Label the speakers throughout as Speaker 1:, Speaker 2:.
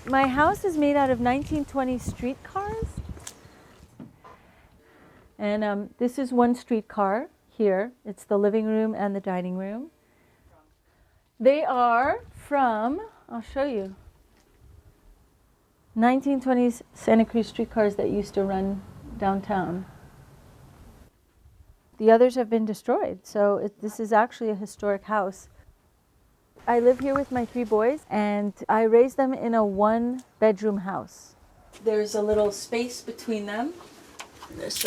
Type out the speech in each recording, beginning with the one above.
Speaker 1: My house is made out of 1920 streetcars. And this is one streetcar here. It's the living room and the dining room. They are from, I'll show you, 1920s Santa Cruz streetcars that used to run downtown. The others have been destroyed, so this is actually a historic house. I live here with my 3 boys, and I raised them in a 1-bedroom house. There's a little space between them. This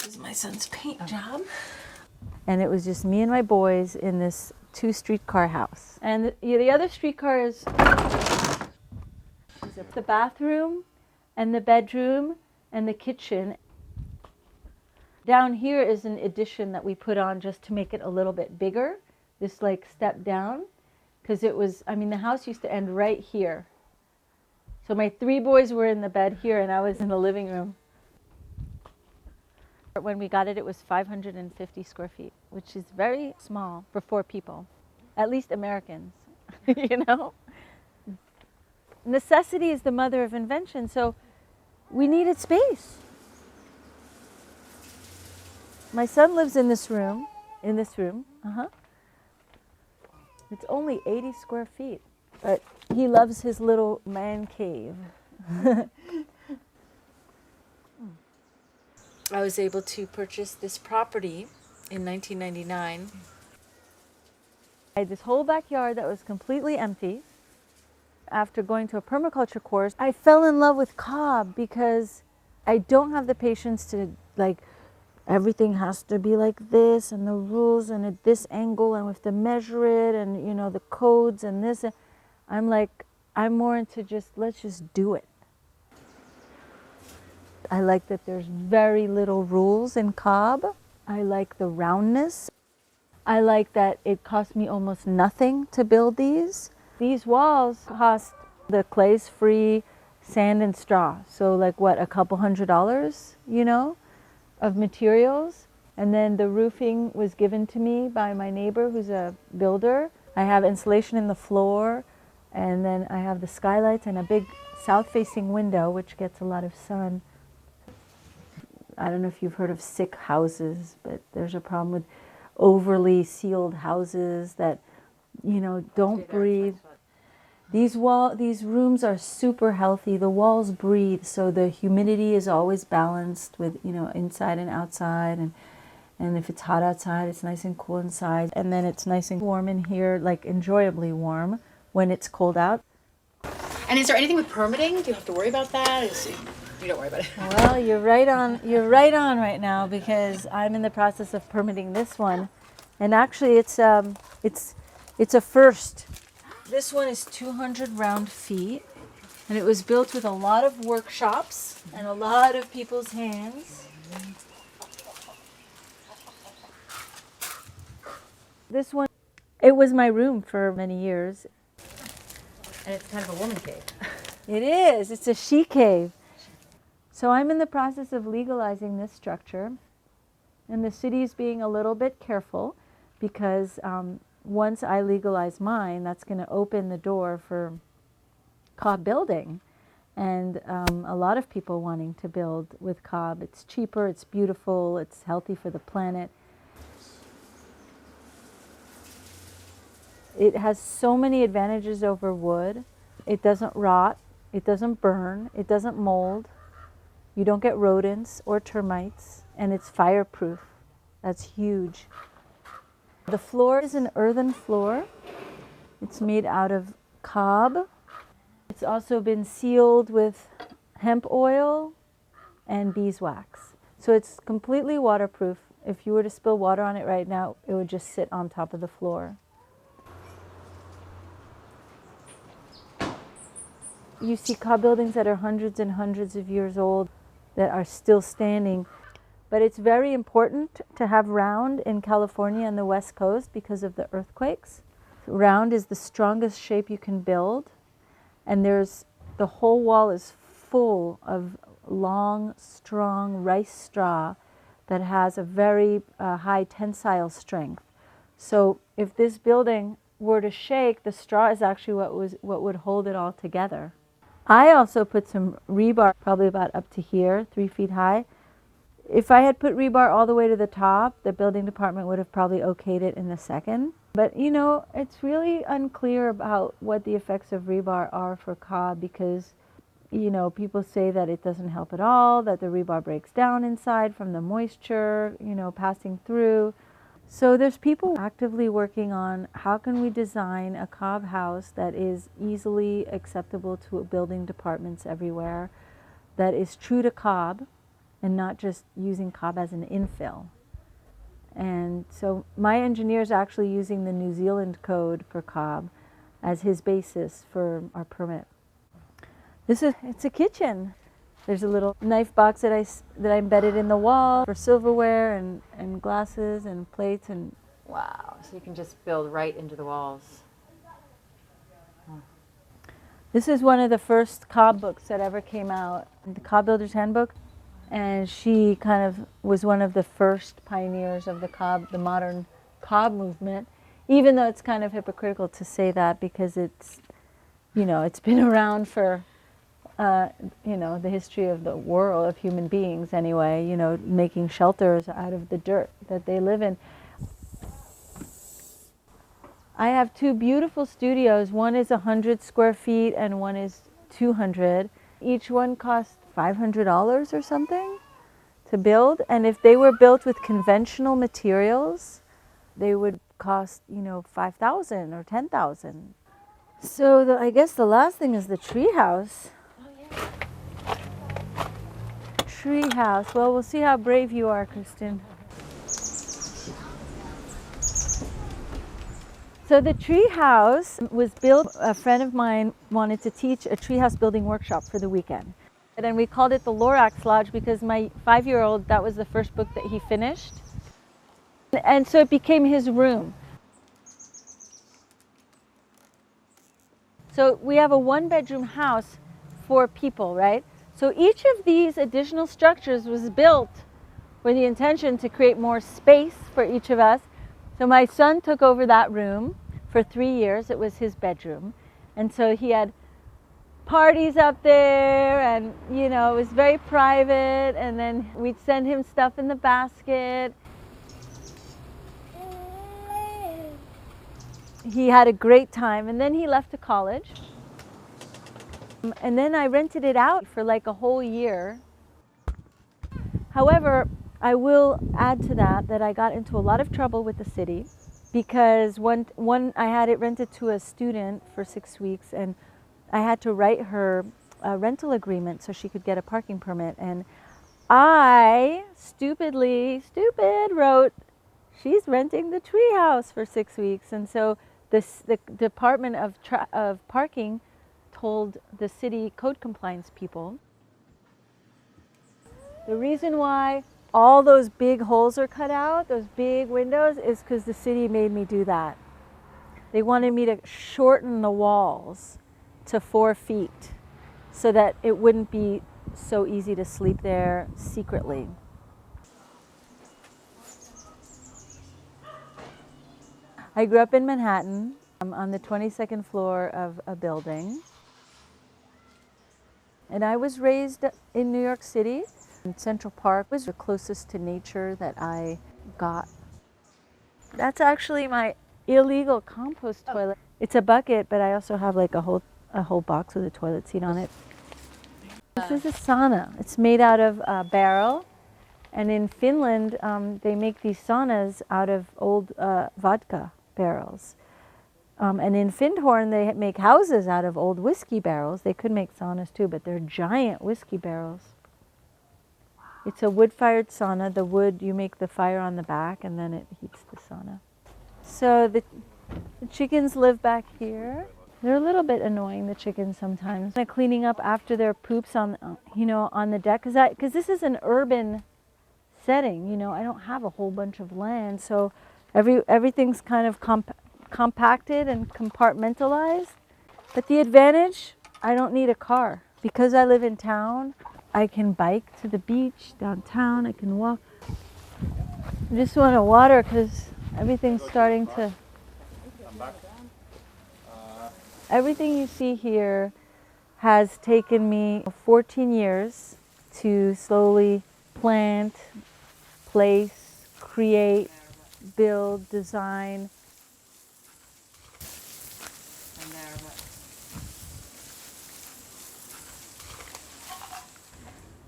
Speaker 1: is my son's paint job. And it was just me and my boys in this 2-streetcar house. And the other streetcar is the bathroom and the bedroom and the kitchen. Down here is an addition that we put on just to make it a little bit bigger. This like step down, because it was, I mean, the house used to end right here. So my 3 boys were in the bed here and I was in the living room. When we got it, it was 550 square feet, which is very small for 4 people, at least Americans, you know? Necessity is the mother of invention, so we needed space. My son lives in this room, It's only 80 square feet, but he loves his little man cave. I was able to purchase this property in 1999. I had this whole backyard that was completely empty. After going to a permaculture course, I fell in love with cob because I don't have the patience to like, everything has to be like this and the rules and at this angle and we have to measure it and, you know, the codes and this. I'm like, I'm more into just, let's just do it. I like that there's very little rules in cob. I like the roundness. I like that it cost me almost nothing to build these. These walls cost, the clay's free, sand and straw. So like what, a couple $100, you know, of materials. And then the roofing was given to me by my neighbor who's a builder. I have insulation in the floor, and then I have the skylights and a big south-facing window which gets a lot of sun. I don't know if you've heard of sick houses, but there's a problem with overly sealed houses that, you know, don't breathe. These rooms are super healthy. The walls breathe, so the humidity is always balanced with, you know, inside and outside. And if it's hot outside, it's nice and cool inside. And then it's nice and warm in here, like enjoyably warm when it's cold out.
Speaker 2: And is there anything with permitting? Do you have to worry about that? You don't worry about it.
Speaker 1: Well, you're right on right now, because I'm in the process of permitting this one. And actually it's a first. This one is 200 round feet, and it was built with a lot of workshops and a lot of people's hands. This one, it was my room for many years.
Speaker 2: And it's kind of a woman cave.
Speaker 1: It is. It's a she cave. So I'm in the process of legalizing this structure, and the city's being a little bit careful because once I legalize mine, that's going to open the door for cob building, and a lot of people wanting to build with cob. It's cheaper, it's beautiful, it's healthy for the planet. It has so many advantages over wood. It doesn't rot, it doesn't burn, it doesn't mold. You don't get rodents or termites, and it's fireproof. That's huge. The floor is an earthen floor. It's made out of cob. It's also been sealed with hemp oil and beeswax. So it's completely waterproof. If you were to spill water on it right now, it would just sit on top of the floor. You see cob buildings that are hundreds and hundreds of years old that are still standing. But it's very important to have round in California and the West Coast because of the earthquakes. Round is the strongest shape you can build, and the whole wall is full of long, strong rice straw that has a very high tensile strength. So if this building were to shake, the straw is actually what would hold it all together. I also put some rebar, probably about up to here, 3 feet high. If I had put rebar all the way to the top, the building department would have probably okayed it in a second. But you know, it's really unclear about what the effects of rebar are for cob, because you know, people say that it doesn't help at all, that the rebar breaks down inside from the moisture, you know, passing through. So there's people actively working on how can we design a cob house that is easily acceptable to building departments everywhere, that is true to cob and not just using cob as an infill. And so my engineer is actually using the New Zealand code for cob as his basis for our permit. It's a kitchen. There's a little knife box that I embedded in the wall for silverware and glasses and plates and.
Speaker 3: Wow, so you can just build right into the walls.
Speaker 1: This is one of the first cob books that ever came out, the Cob Builder's Handbook, and she kind of was one of the first pioneers of the modern cob movement, even though it's kind of hypocritical to say that because it's, you know, it's been around for you know, the history of the world, of human beings anyway, you know, making shelters out of the dirt that they live in. I have 2 beautiful studios. One is 100 square feet and one is 200. Each one costs $500 or something to build. And if they were built with conventional materials, they would cost, you know, $5,000 or $10,000. So I guess the last thing is the treehouse. Treehouse. Well, we'll see how brave you are, Kristen. So the treehouse was built, a friend of mine wanted to teach a treehouse building workshop for the weekend. And then we called it the Lorax Lodge because my 5-year-old, that was the first book that he finished. And so it became his room. So we have a 1-bedroom house for people, right? So each of these additional structures was built with the intention to create more space for each of us. So my son took over that room for 3 years. It was his bedroom. And so he had parties up there and, you know, it was very private. And then we'd send him stuff in the basket. He had a great time. And then he left to college. And then I rented it out for like a whole year. However, I will add to that I got into a lot of trouble with the city because I had it rented to a student for 6 weeks and I had to write her a rental agreement so she could get a parking permit. And I stupid, wrote, she's renting the treehouse for 6 weeks. And so the Department of Parking told the city code compliance people. The reason why all those big holes are cut out, those big windows, is because the city made me do that. They wanted me to shorten the walls to 4 feet so that it wouldn't be so easy to sleep there secretly. I grew up in Manhattan on the 22nd floor of a building. And I was raised in New York City. Central Park was the closest to nature that I got. That's actually my illegal compost toilet. It's a bucket, but I also have like a whole box with a toilet seat on it. This is a sauna. It's made out of barrel. And in Finland, they make these saunas out of old vodka barrels. And in Findhorn, they make houses out of old whiskey barrels. They could make saunas too, but they're giant whiskey barrels. Wow. It's a wood-fired sauna. The wood, you make the fire on the back, and then it heats the sauna. So the chickens live back here. They're a little bit annoying, the chickens sometimes. They're cleaning up after their poops on, you know, on the deck, because this is an urban setting. You know, I don't have a whole bunch of land, so everything's kind of compacted and compartmentalized. But the advantage, I don't need a car. Because I live in town, I can bike to the beach downtown, I can walk. I just want to water because everything's starting to Everything you see here has taken me 14 years to slowly plant, place, create, build, design.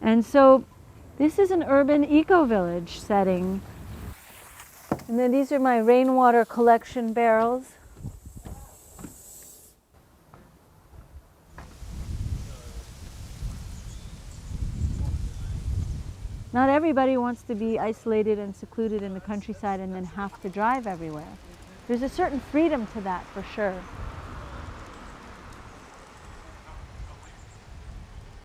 Speaker 1: And so this is an urban eco-village setting. And then these are my rainwater collection barrels. Not everybody wants to be isolated and secluded in the countryside and then have to drive everywhere. There's a certain freedom to that for sure.